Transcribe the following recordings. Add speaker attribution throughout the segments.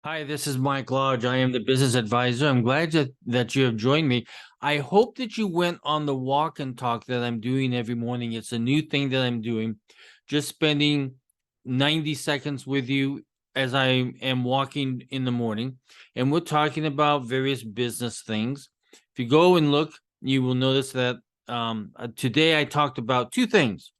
Speaker 1: Hi, this is Mike Lodge. I am the business advisor. I'm glad that you have joined me. I hope that you went on the walk and talk that I'm doing every morning. It's a new thing that I'm doing, just spending 90 seconds with you as I am walking in the morning. And we're talking about various business things. If you go and look, you will notice that today I talked about two things.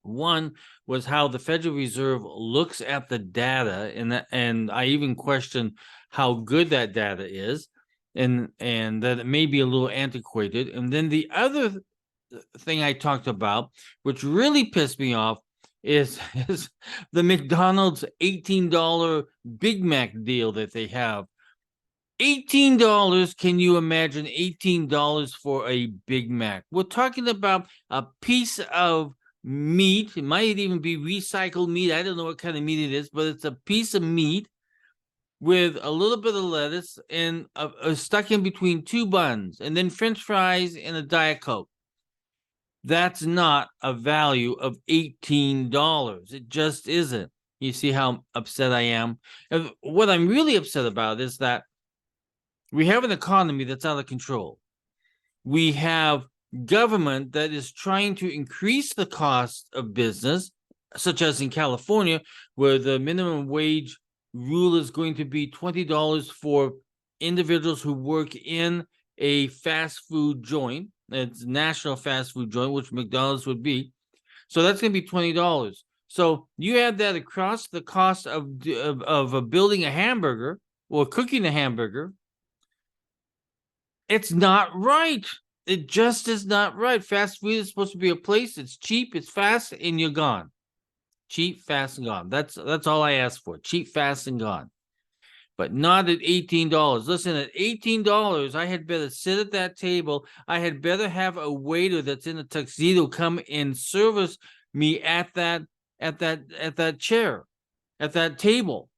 Speaker 1: One was how the Federal Reserve looks at the data, and I even question how good that data is, and that it may be a little antiquated. And then the other thing I talked about, which really pissed me off, is the McDonald's $18 Big Mac deal that they have. $18, can you imagine $18 for a Big Mac? We're talking about a piece of meat. It might even be recycled meat. I don't know what kind of meat it is, but it's a piece of meat with a little bit of lettuce and stuck in between two buns, and then French fries and a Diet Coke. That's not a value of $18. It just isn't. You see how upset I am? And what I'm really upset about is that we have an economy that's out of control. We have government that is trying to increase the cost of business, such as in California, where the minimum wage rule is going to be $20 for individuals who work in a fast food joint. It's a national fast food joint, which McDonald's would be. So that's going to be $20. So you add that across the cost of building a hamburger or cooking a hamburger. It's not right. It just is not right. Fast food is supposed to be a place. It's cheap, it's fast, and you're gone. Cheap, fast, and gone. That's all I ask for. Cheap, fast, and gone. But not at $18. Listen, at $18, I had better sit at that table. I had better have a waiter that's in a tuxedo come and service me at that chair, at that table.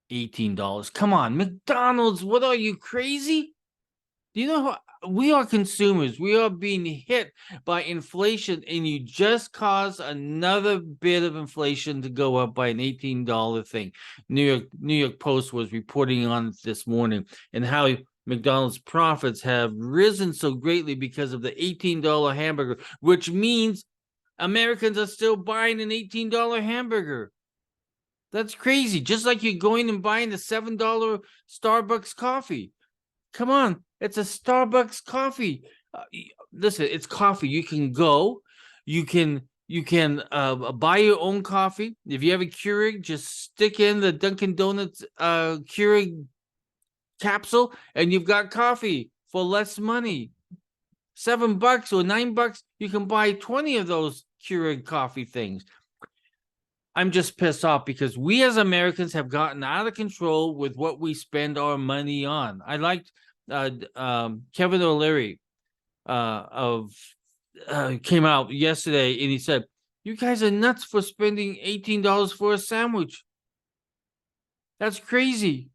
Speaker 1: $18. Come on, McDonald's. What are you, crazy? Do you know how we are consumers? We are being hit by inflation, and you just caused another bit of inflation to go up by an $18 thing. New York Post was reporting on this morning, and how McDonald's profits have risen so greatly because of the $18 hamburger, which means Americans are still buying an $18 hamburger. That's crazy. Just like you're going and buying a $7 Starbucks coffee. Come on, it's a Starbucks coffee. Listen, it's coffee. You can go, you can buy your own coffee. If you have a Keurig, just stick in the Dunkin' Donuts Keurig capsule, and you've got coffee for less money. $7 or $9, you can buy 20 of those Keurig coffee things. I'm just pissed off because we as Americans have gotten out of control with what we spend our money on. I liked Kevin O'Leary came out yesterday, and he said, "You guys are nuts for spending $18 for a sandwich. That's crazy.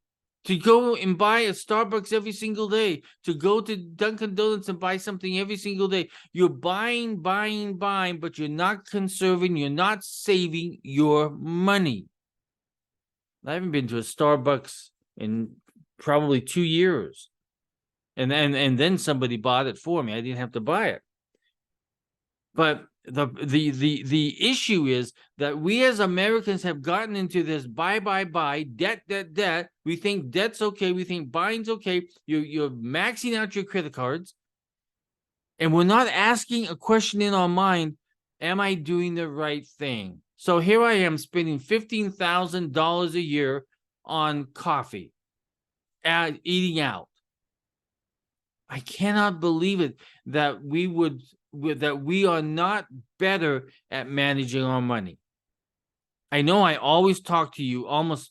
Speaker 1: To go and buy a Starbucks every single day, to go to Dunkin' Donuts and buy something every single day. You're buying, but you're not conserving, you're not saving your money." I haven't been to a Starbucks in probably 2 years. And then somebody bought it for me. I didn't have to buy it. But the issue is that we as Americans have gotten into this buy, debt. We think debt's okay. We think buying's okay. You're maxing out your credit cards. And we're not asking a question in our mind, am I doing the right thing? So here I am spending $15,000 a year on coffee and eating out. I cannot believe it that we are not better at managing our money. I know I always talk to you almost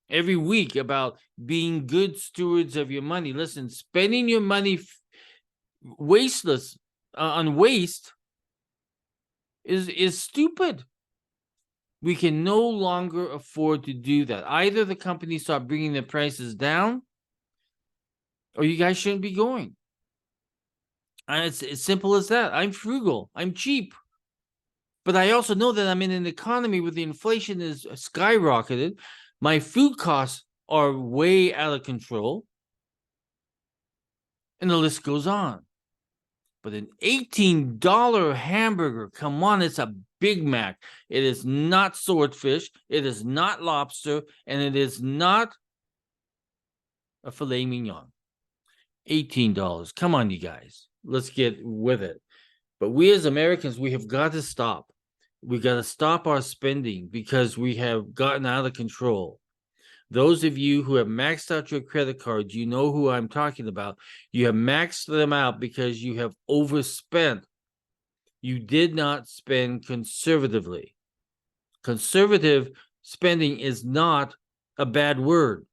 Speaker 1: every week about being good stewards of your money. Listen, spending your money wasteless on waste is stupid. We can no longer afford to do that. Either the companies start bringing their prices down, or you guys shouldn't be going. And it's as simple as that. I'm frugal. I'm cheap. But I also know that I'm in an economy where the inflation is skyrocketed. My food costs are way out of control. And the list goes on. But an $18 hamburger, come on, it's a Big Mac. It is not swordfish. It is not lobster. And it is not a filet mignon. $18. Come on, you guys. Let's get with it. But we as Americans, we have got to stop. We got to stop our spending because we have gotten out of control. Those of you who have maxed out your credit cards, you know who I'm talking about. You have maxed them out because you have overspent. You did not spend conservatively. Conservative spending is not a bad word.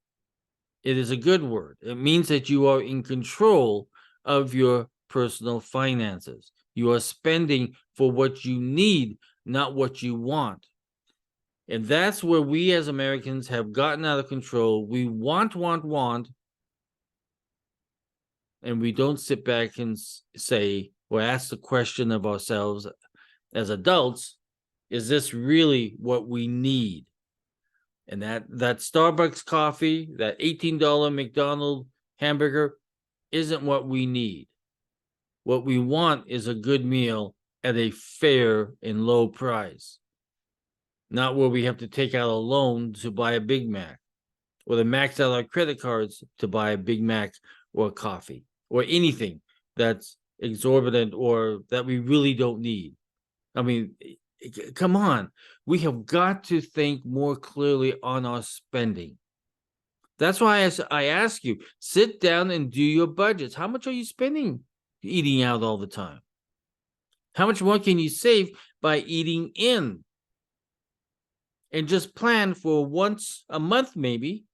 Speaker 1: It is a good word. It means that you are in control of your personal finances. You are spending for what you need, not what you want. And that's where we as Americans have gotten out of control. We want, and we don't sit back and say, or ask the question of ourselves as adults, is this really what we need? And that Starbucks coffee, that $18 McDonald's hamburger isn't what we need. What we want is a good meal at a fair and low price. Not where we have to take out a loan to buy a Big Mac, or to max out our credit cards to buy a Big Mac or a coffee, or anything that's exorbitant or that we really don't need. I mean, come on. We have got to think more clearly on our spending. That's why I ask you, sit down and do your budgets. How much are you spending eating out all the time? How much more can you save by eating in? And just plan for once a month, maybe,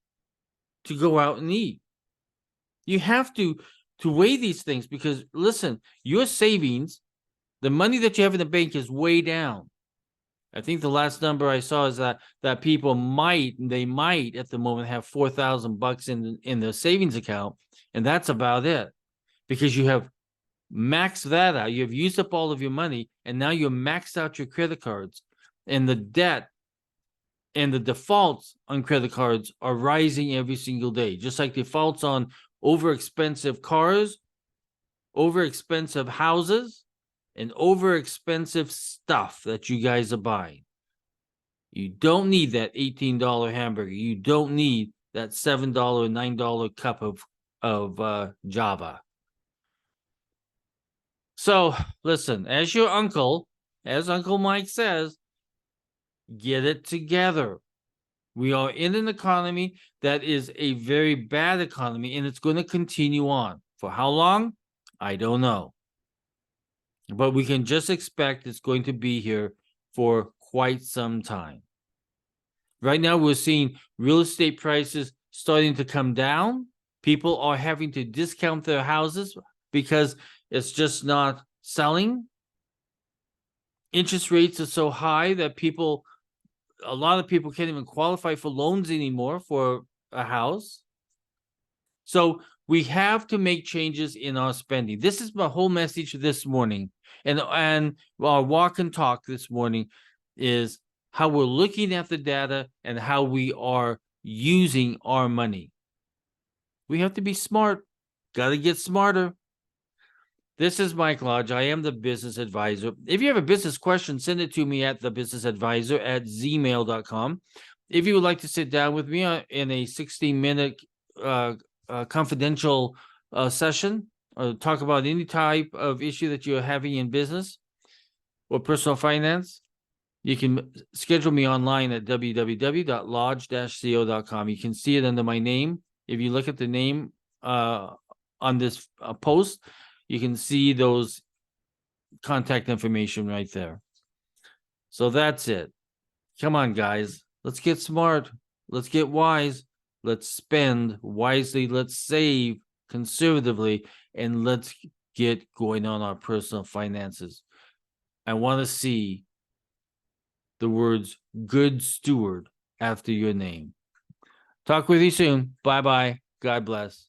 Speaker 1: to go out and eat. You have to weigh these things because, listen, your savings, the money that you have in the bank is way down. I think the last number I saw is that people might at the moment have $4,000 in their savings account, and that's about it, because you have maxed that out. You have used up all of your money, and now you're maxed out your credit cards, and the debt and the defaults on credit cards are rising every single day, just like defaults on overexpensive cars, overexpensive houses, and overexpensive stuff that you guys are buying. You don't need that $18 hamburger. You don't need that $7, $9 cup of Java. So listen, as your uncle, as Uncle Mike says, get it together. We are in an economy that is a very bad economy, and it's going to continue on. For how long? I don't know. But we can just expect it's going to be here for quite some time. Right now, we're seeing real estate prices starting to come down. People are having to discount their houses because it's just not selling. Interest rates are so high that a lot of people can't even qualify for loans anymore for a house. So we have to make changes in our spending. This is my whole message this morning. And our walk and talk this morning is how we're looking at the data and how we are using our money. We have to be smart. Got to get smarter. This is Mike Lodge. I am the business advisor. If you have a business question, send it to me at thebusinessadvisor@gmail.com. If you would like to sit down with me in a 60-minute confidential session, or talk about any type of issue that you're having in business or personal finance, you can schedule me online at www.lodge-co.com. You can see it under my name. If you look at the name on this post, you can see those contact information right there. So that's it. Come on, guys. Let's get smart. Let's get wise. Let's spend wisely. Let's save conservatively. And let's get going on our personal finances. I want to see the words good steward after your name. Talk with you soon. Bye-bye. God bless.